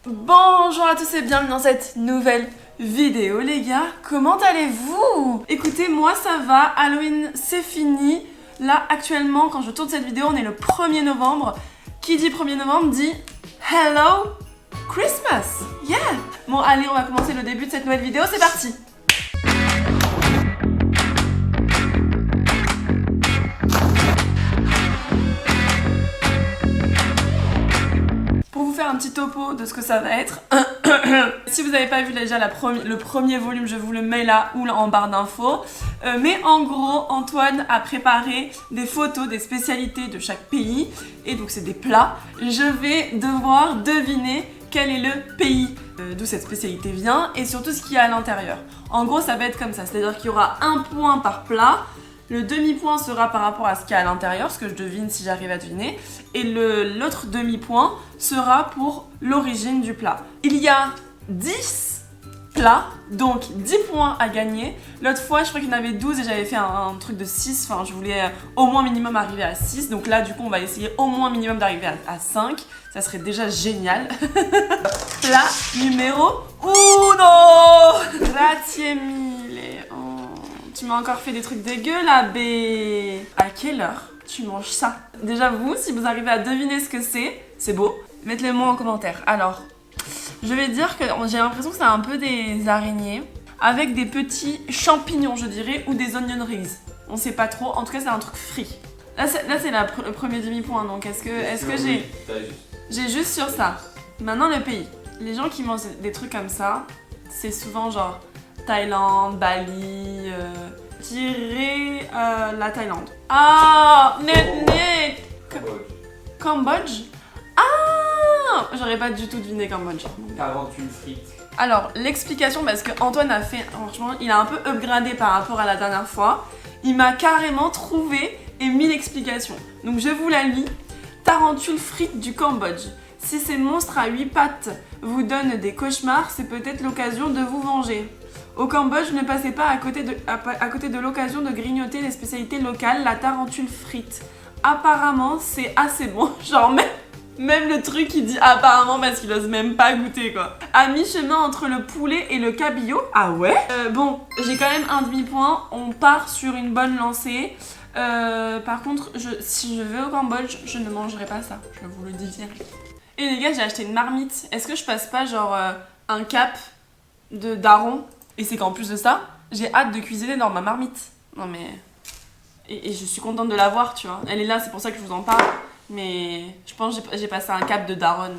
Bonjour à tous et bienvenue dans cette nouvelle vidéo les gars, comment allez-vous? Écoutez, moi ça va, Halloween c'est fini. Là actuellement quand je tourne cette vidéo on est le 1er novembre. Qui dit 1er novembre dit Hello Christmas. Yeah. Bon allez, on va commencer le début de cette nouvelle vidéo, c'est parti. Un petit topo de ce que ça va être. Si vous n'avez pas vu déjà le premier volume, je vous le mets là ou là en barre d'infos. Mais en gros, Antoine a préparé des photos des spécialités de chaque pays. Et donc c'est des plats. Je vais devoir deviner quel est le pays d'où cette spécialité vient et surtout ce qu'il y a à l'intérieur. En gros, ça va être comme ça. C'est-à-dire qu'il y aura un point par plat. Le demi-point sera par rapport à ce qu'il y a à l'intérieur, ce que je devine si j'arrive à deviner. Et l'autre demi-point sera pour l'origine du plat. Il y a 10 plats, donc 10 points à gagner. L'autre fois, je crois qu'il y en avait 12 et j'avais fait un truc de 6. Enfin, je voulais au moins minimum arriver à 6. Donc là, du coup, on va essayer au moins minimum d'arriver à 5. Ça serait déjà génial. Plat numéro 1. Grazie mille. Tu m'as encore fait des trucs dégueux là, bé. À quelle heure tu manges ça? Déjà vous, si vous arrivez à deviner ce que c'est beau. Mettez-le moi en commentaire. Alors, je vais dire que j'ai l'impression que c'est un peu des araignées avec des petits champignons, je dirais, ou des onion rings. On sait pas trop. En tout cas, c'est un truc frit. Là, c'est le premier demi-point. Donc, est-ce que j'ai juste sur ça. Maintenant, le pays. Les gens qui mangent des trucs comme ça, c'est souvent genre Thaïlande, Bali, je dirais la Thaïlande. Ah, net. Cambodge. Ah, j'aurais pas du tout deviné Cambodge. Tarentule frite. Alors, l'explication, parce que Antoine a fait, franchement, il a un peu upgradé par rapport à la dernière fois. Il m'a carrément trouvé et mis l'explication. Donc je vous la lis. Tarentule frite du Cambodge. Si ces monstres à 8 pattes vous donnent des cauchemars, c'est peut-être l'occasion de vous venger. Au Cambodge, ne passez pas à côté de l'occasion de grignoter les spécialités locales, la tarentule frite. Apparemment, c'est assez bon. Genre, même le truc, il dit apparemment parce qu'il ose même pas goûter, quoi. À mi-chemin entre le poulet et le cabillaud. Ah ouais? Bon, j'ai quand même un demi-point. On part sur une bonne lancée. Par contre, si je vais au Cambodge, je ne mangerai pas ça. Je vous le dis direct. Et les gars, j'ai acheté une marmite. Est-ce que je passe pas, genre, un cap de daron? Et c'est qu'en plus de ça, j'ai hâte de cuisiner dans ma marmite. Non mais... Et je suis contente de la voir, tu vois. Elle est là, c'est pour ça que je vous en parle. Mais je pense que j'ai passé un cap de daronne.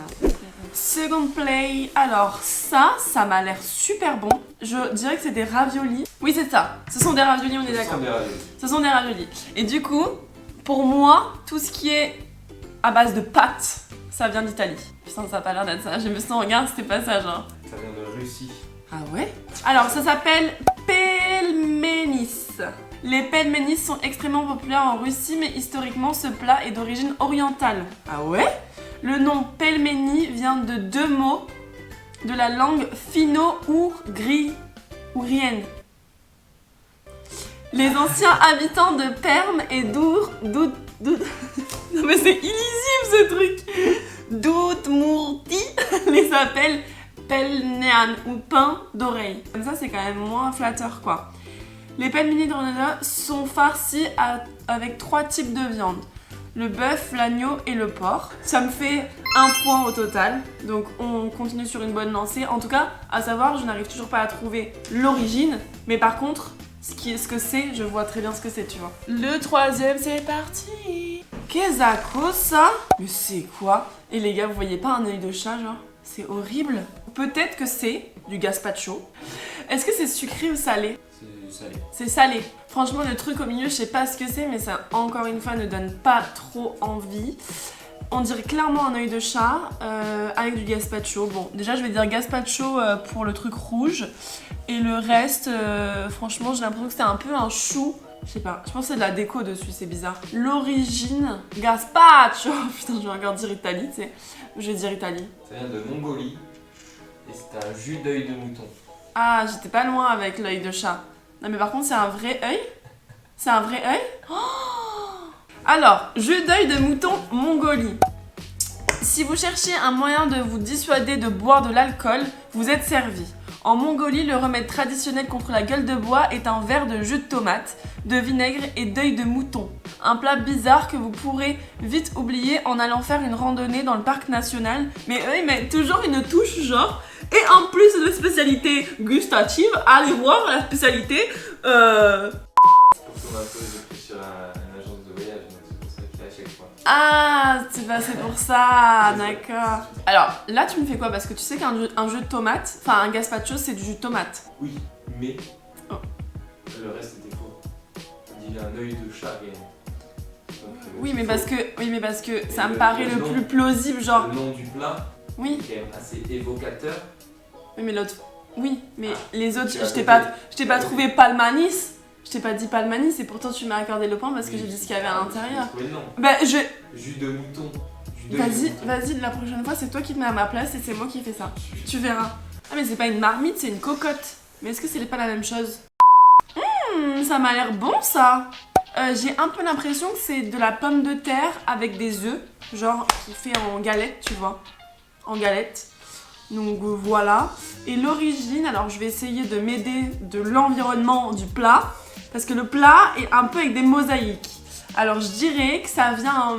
Second play. Alors ça m'a l'air super bon. Je dirais que c'est des raviolis. Oui, c'est ça. Ce sont des raviolis, on est d'accord. Ce sont des raviolis. Et du coup, pour moi, tout ce qui est à base de pâtes, ça vient d'Italie. Putain, ça a pas l'air d'être ça. Je me sens, regarde, c'était pas ça, genre. Ça vient de Russie. Ah ouais? Alors, ça s'appelle pelmenis. Les pelmenis sont extrêmement populaires en Russie, mais historiquement, ce plat est d'origine orientale. Ah ouais? Le nom pelmeni vient de 2 mots de la langue finno-ougrienne. Les anciens habitants de Perm et non mais c'est illisible ce truc. Doudmourti les appellent pelnean ou pain d'oreille. Comme ça, c'est quand même moins flatteur, quoi. Les pelmenis de Grenada sont farcis avec 3 types de viande. Le bœuf, l'agneau et le porc. Ça me fait 1 point au total. Donc on continue sur une bonne lancée. En tout cas, à savoir, je n'arrive toujours pas à trouver l'origine. Mais par contre, ce que c'est, je vois très bien ce que c'est, tu vois. Le 3e, c'est parti. Qu'est-ce que ça? Mais c'est quoi? Et les gars, vous voyez pas un œil de chat, genre? C'est horrible. Peut-être que c'est du gazpacho. Est-ce que c'est sucré ou salé? C'est salé. C'est salé. Franchement, le truc au milieu, je sais pas ce que c'est, mais ça, encore une fois, ne donne pas trop envie. On dirait clairement un œil de chat avec du gazpacho. Bon, déjà, je vais dire gazpacho pour le truc rouge. Et le reste, franchement, j'ai l'impression que c'est un peu un chou. Je sais pas, je pense que c'est de la déco dessus, c'est bizarre. L'origine, gazpacho. Putain, je vais encore dire Italie, tu sais. Je vais dire Italie. Ça vient de Mongolie et c'est un jus d'œil de mouton. Ah, j'étais pas loin avec l'œil de chat. Non mais par contre, c'est un vrai œil? C'est un vrai œil? Oh. Alors, jus d'œil de mouton Mongolie. Si vous cherchez un moyen de vous dissuader de boire de l'alcool, vous êtes servi. En Mongolie, le remède traditionnel contre la gueule de bois est un verre de jus de tomate, de vinaigre et d'œil de mouton. Un plat bizarre que vous pourrez vite oublier en allant faire une randonnée dans le parc national. Mais eux, ils mettent toujours une touche genre. Et en plus de spécialité gustative, allez voir la spécialité. Pour qu'on impose le prix sur une agence de voyage, donc c'est pour ça qu'il est à chaque fois. Ah, c'est pour ça, d'accord. Alors, là, tu me fais quoi? Parce que tu sais qu'un jus de tomate, enfin un gazpacho, c'est du jus de tomate. Oui, mais Oh. le reste était faux. Il y a un œil de chat et... Donc, Oui, c'est mais faux. parce que ça me le- paraît le le nom- plus plausible, genre. Le nom du plat Oui, est quand même assez évocateur. oui, mais l'autre. Oui, mais les autres, tu as je t'ai côté. pas trouvé palmanis. Je t'ai pas dit palmanis et pourtant tu m'as accordé le point parce que Oui, j'ai dit ce qu'il y avait à l'intérieur. j'ai trouvé le nom. Bah, Jus de mouton. Jus d'œil de mouton. Vas-y, la prochaine fois, c'est toi qui te mets à ma place et c'est moi qui fais ça. Tu verras. Ah, mais c'est pas une marmite, c'est une cocotte. Mais est-ce que c'est pas la même chose? Ça m'a l'air bon ça. J'ai un peu l'impression que c'est de la pomme de terre avec des œufs, genre qui fait en galette, tu vois, en galette. Donc voilà. Et l'origine, alors je vais essayer de m'aider de l'environnement du plat, parce que le plat est un peu avec des mosaïques. Alors je dirais que ça vient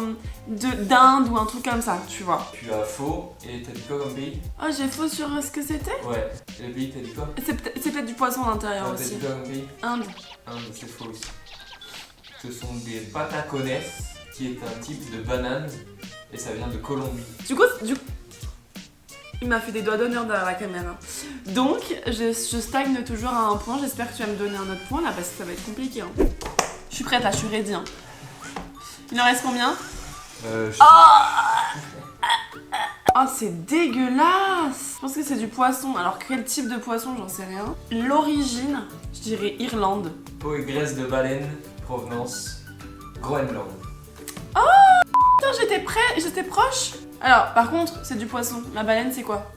d'Inde ou un truc comme ça, tu vois. Tu as faux et t'as dit quoi comme pays? Oh, j'ai faux sur ce que c'était. Ouais. Et le pays t'as dit quoi? C'est peut-être du poisson à l'intérieur Ah, t'as aussi. dit quoi comme pays? Inde. Inde, c'est faux aussi. Ce sont des patacones, qui est un type de banane, et ça vient de Colombie. Du coup, il m'a fait des doigts d'honneur derrière la caméra. Donc, je stagne toujours à un point. J'espère que tu vas me donner un autre point là parce que ça va être compliqué. Hein. Je suis prête là, je suis ready. Hein. Il en reste combien? Oh, c'est dégueulasse! Je pense que c'est du poisson. Alors, quel type de poisson, j'en sais rien. L'origine, je dirais Irlande. Peau et graisse de baleine, provenance Groenland. Putain, j'étais proche. Alors, par contre, c'est du poisson. La baleine, c'est quoi?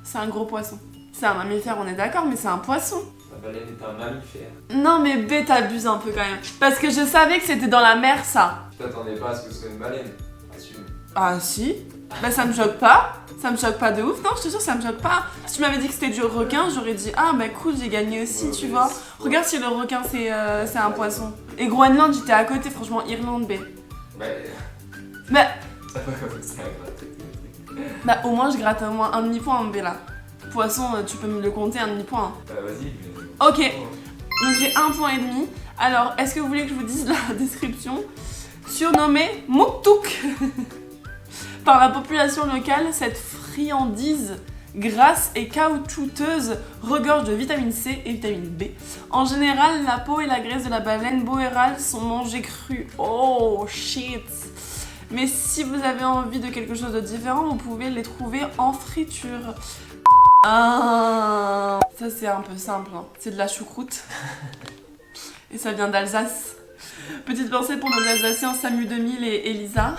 C'est un gros poisson. C'est un mammifère, on est d'accord, mais c'est un poisson. La baleine est un mammifère. Non, mais B, t'abuses un peu quand même. Parce que je savais que c'était dans la mer, ça. Tu t'attendais pas à ce que ce soit une baleine? Assume. Ah, si. Bah, ça me choque pas. Ça me choque pas de ouf. Non, je te jure, ça me choque pas. Si tu m'avais dit que c'était du requin, j'aurais dit ah, bah cool, j'ai gagné aussi, Ouais, tu mais vois. c'est- Regarde si le requin, c'est un poisson. Et Groenland, j'étais à côté, franchement, Irlande, B. Bah. Bah, Ça va comme ça, gratter. bah, au moins, je gratte au moins un demi-point en B là. Poisson, tu peux me le compter, un demi-point. Hein. Bah, vas-y, mais. Ok, donc j'ai 1,5 point. Alors, est-ce que vous voulez que je vous dise la description? Surnommée Muktuk par la population locale, cette friandise grasse et caoutchouteuse regorge de vitamine C et vitamine B. En général, la peau et la graisse de la baleine boérale sont mangées crues. Oh shit! Mais si vous avez envie de quelque chose de différent, vous pouvez les trouver en friture. Ah, ça c'est un peu simple, hein. C'est de la choucroute. Et ça vient d'Alsace. Petite pensée pour nos Alsaciens Samu 2000 et Elisa.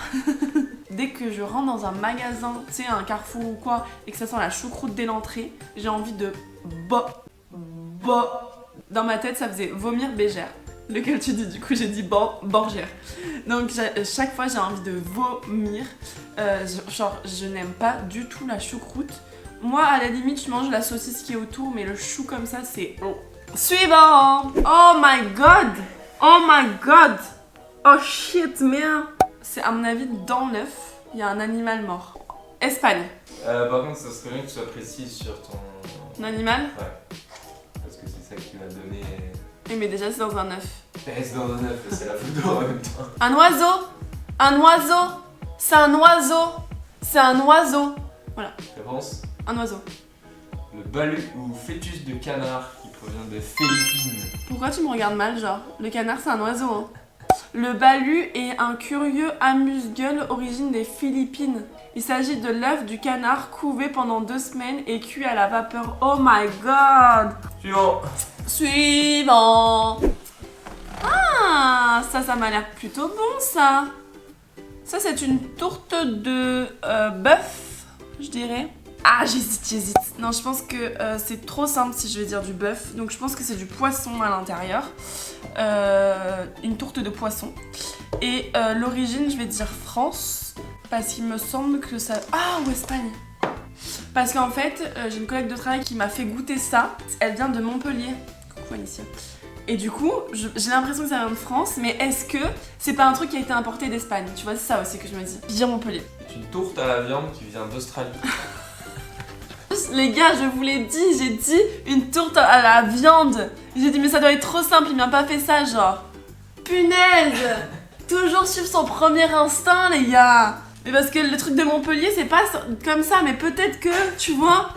Dès que je rentre dans un magasin, tu sais, un Carrefour ou quoi, et que ça sent la choucroute dès l'entrée, j'ai envie de Dans ma tête, ça faisait vomir bégère. Lequel tu dis? Du coup, j'ai dit borgère. Donc, chaque fois, j'ai envie de vomir. Genre, je n'aime pas du tout la choucroute. Moi, à la limite, je mange la saucisse qui est autour, mais le chou comme ça, c'est... Suivant! Oh my god! Oh my god! Oh shit, merde! C'est à mon avis, dans l'œuf, il y a un animal mort. Espagne. Par contre, ça serait bien que tu sois précise sur ton. Un animal? Ouais. Parce que c'est ça qui va donner. Oui, mais déjà, c'est dans un œuf. C'est dans un œuf, c'est la photo en même temps. Un oiseau! Un oiseau! C'est un oiseau! C'est un oiseau! Réponse? Un oiseau. Le balu ou fœtus de canard qui provient de Philippines. Pourquoi tu me regardes mal, genre? Le canard, c'est un oiseau, hein. Le balu est un curieux amuse-gueule origine des Philippines. Il s'agit de l'œuf du canard couvé pendant 2 semaines et cuit à la vapeur. Oh my god! Suivant. Suivant! Ah, ça m'a l'air plutôt bon, ça. Ça, c'est une tourte de bœuf, je dirais. Ah, j'hésite. Non, je pense que c'est trop simple si je vais dire du bœuf. Donc, je pense que c'est du poisson à l'intérieur. Une tourte de poisson. Et l'origine, je vais dire France. Parce qu'il me semble que ça... Ah, ou Espagne. Parce qu'en fait, j'ai une collègue de travail qui m'a fait goûter ça. Elle vient de Montpellier. Coucou Alicia. Et du coup, j'ai l'impression que ça vient de France, mais est-ce que c'est pas un truc qui a été importé d'Espagne? Tu vois, c'est ça aussi que je me dis. Je dis Montpellier. C'est une tourte à la viande qui vient d'Australie. Les gars, je vous l'ai dit, j'ai dit une tourte à la viande. J'ai dit mais ça doit être trop simple, il m'a pas fait ça genre. Punaise. Toujours suivre son premier instinct les gars. Mais parce que le truc de Montpellier c'est pas comme ça, mais peut-être que, tu vois.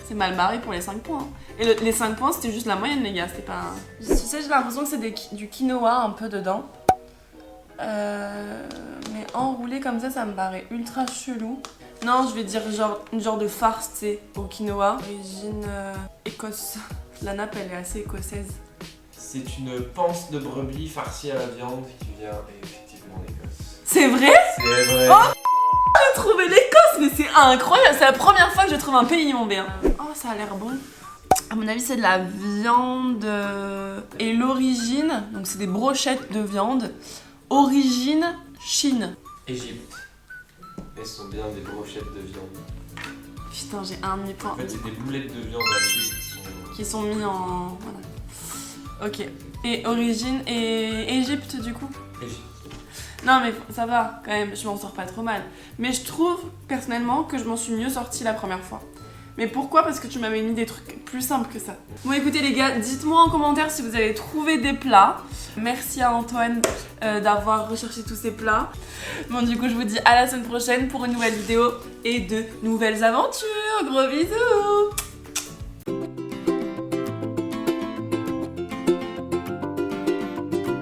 C'est mal barré pour les 5 points. Et les 5 points c'était juste la moyenne les gars, c'était pas un... Tu sais, j'ai l'impression que c'est du quinoa un peu dedans. Mais enroulé comme ça me paraît ultra chelou. Non, je vais dire une genre de farce, tu sais, au quinoa. Origine Écosse. La nappe, elle est assez écossaise. C'est une panse de brebis farcie à la viande qui vient effectivement d'Écosse. C'est vrai? C'est vrai. Oh, j'ai trouvé l'Écosse, mais c'est incroyable. C'est la première fois que je trouve un pays mon bien. Oh, ça a l'air bon. À mon avis, c'est de la viande. Et l'origine, donc c'est des brochettes de viande. Origine Chine. Égypte. Elles sont bien des brochettes de viande. Putain, j'ai un demi-point. En fait, c'est des boulettes de viande hachée qui sont mis en... Voilà. Ok. Et origine et Égypte du coup? Égypte. Non mais ça va quand même, je m'en sors pas trop mal. Mais je trouve personnellement que je m'en suis mieux sortie la première fois. Mais pourquoi? Parce que tu m'avais mis des trucs plus simples que ça. Bon écoutez les gars, dites-moi en commentaire si vous avez trouvé des plats. Merci à Antoine d'avoir recherché tous ces plats. Bon du coup je vous dis à la semaine prochaine pour une nouvelle vidéo et de nouvelles aventures. Gros bisous.